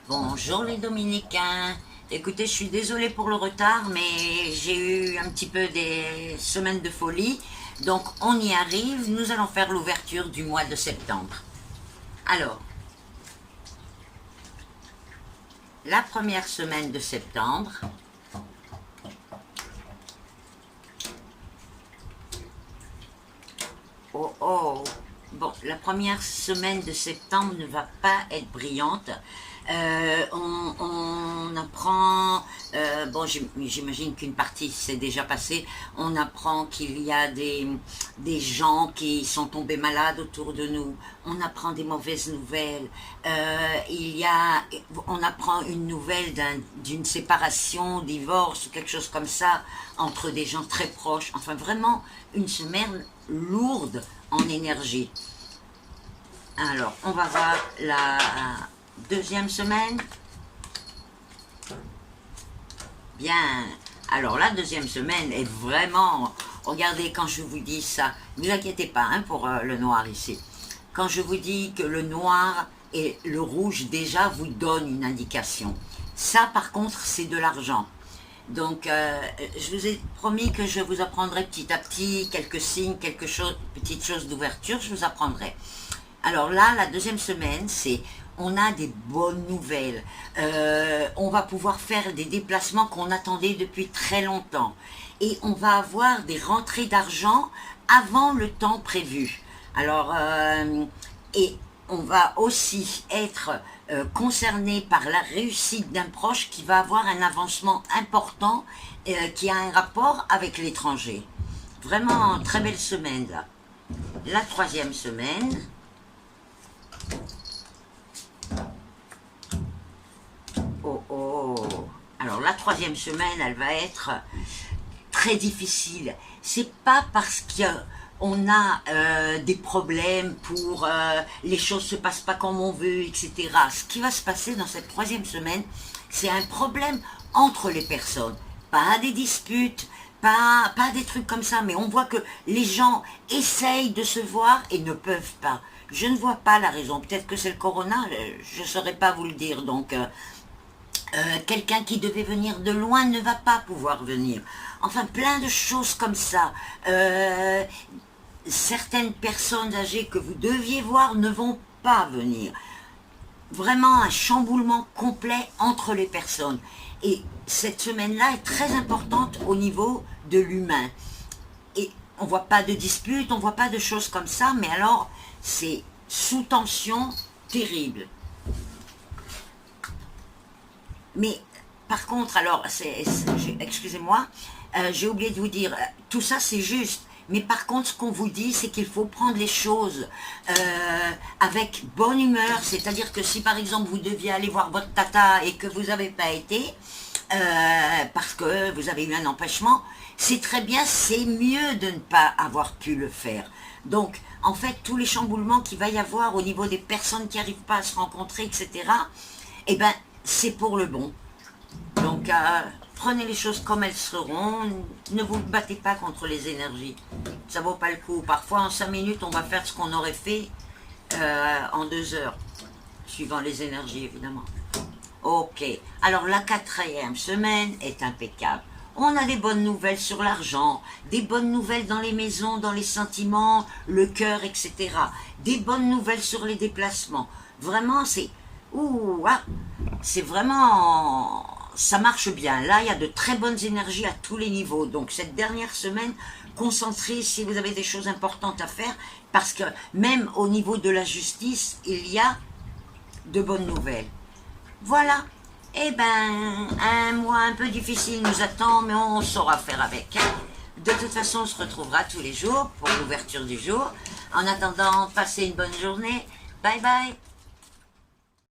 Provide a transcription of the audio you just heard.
Bonjour les Dominicains. Écoutez, je suis désolée pour le retard, mais j'ai eu un petit peu des semaines de folie. Donc on y arrive, nous allons faire l'ouverture du mois de septembre. Alors, la première semaine de septembre, bon, la première semaine de septembre ne va pas être brillante. On apprend, bon, j'imagine qu'une partie s'est déjà passée, on apprend qu'il y a des gens qui sont tombés malades autour de nous, on apprend des mauvaises nouvelles, on apprend une nouvelle d'une séparation, divorce, quelque chose comme ça, entre des gens très proches, enfin vraiment une semaine lourde en énergie. Alors, on va voir la deuxième semaine. Bien. Alors, la deuxième semaine est vraiment... Regardez, quand je vous dis ça, ne vous inquiétez pas hein, pour le noir ici. Quand je vous dis que le noir et le rouge, déjà, vous donnent une indication. Ça, par contre, c'est de l'argent. Donc, je vous ai promis que je vous apprendrai petit à petit quelques signes, petites choses d'ouverture, je vous apprendrai. Alors là, la deuxième semaine, c'est on a des bonnes nouvelles. On va pouvoir faire des déplacements qu'on attendait depuis très longtemps. Et on va avoir des rentrées d'argent avant le temps prévu. Alors, et on va aussi être concerné par la réussite d'un proche qui va avoir un avancement important qui a un rapport avec l'étranger. Vraiment, très belle semaine là. La troisième semaine... Alors la troisième semaine, elle va être très difficile. C'est pas parce qu'on a des problèmes pour les choses se passent pas comme on veut, etc. Ce qui va se passer dans cette troisième semaine, c'est un problème entre les personnes. Pas des disputes, pas des trucs comme ça, mais on voit que les gens essayent de se voir et ne peuvent pas. Je ne vois pas la raison. Peut-être que c'est le corona, je ne saurais pas vous le dire. Donc, quelqu'un qui devait venir de loin ne va pas pouvoir venir. Enfin, plein de choses comme ça. Certaines personnes âgées que vous deviez voir ne vont pas venir. Vraiment un chamboulement complet entre les personnes. Et cette semaine-là est très importante au niveau de l'humain. Et on ne voit pas de disputes, on ne voit pas de choses comme ça, mais alors c'est sous tension terrible. Mais par contre, alors, excusez-moi, j'ai oublié de vous dire, tout ça c'est juste. Mais par contre, ce qu'on vous dit, c'est qu'il faut prendre les choses avec bonne humeur. C'est-à-dire que si par exemple vous deviez aller voir votre tata et que vous n'avez pas été, parce que vous avez eu un empêchement, c'est très bien, c'est mieux de ne pas avoir pu le faire. Donc, en fait, tous les chamboulements qu'il va y avoir au niveau des personnes qui n'arrivent pas à se rencontrer, etc., eh ben, c'est pour le bon. Donc, prenez les choses comme elles seront, ne vous battez pas contre les énergies. Ça vaut pas le coup. Parfois, en 5 minutes, on va faire ce qu'on aurait fait en 2 heures, suivant les énergies, évidemment. Ok, alors la quatrième semaine est impeccable. On a des bonnes nouvelles sur l'argent, des bonnes nouvelles dans les maisons, dans les sentiments, le cœur, etc. Des bonnes nouvelles sur les déplacements. Vraiment, c'est... c'est vraiment... Ça marche bien. Là, il y a de très bonnes énergies à tous les niveaux. Donc, cette dernière semaine, concentrez si vous avez des choses importantes à faire, parce que même au niveau de la justice, il y a de bonnes nouvelles. Voilà. Eh ben, un mois un peu difficile nous attend, mais on saura faire avec. De toute façon, on se retrouvera tous les jours pour l'ouverture du jour. En attendant, passez une bonne journée. Bye bye.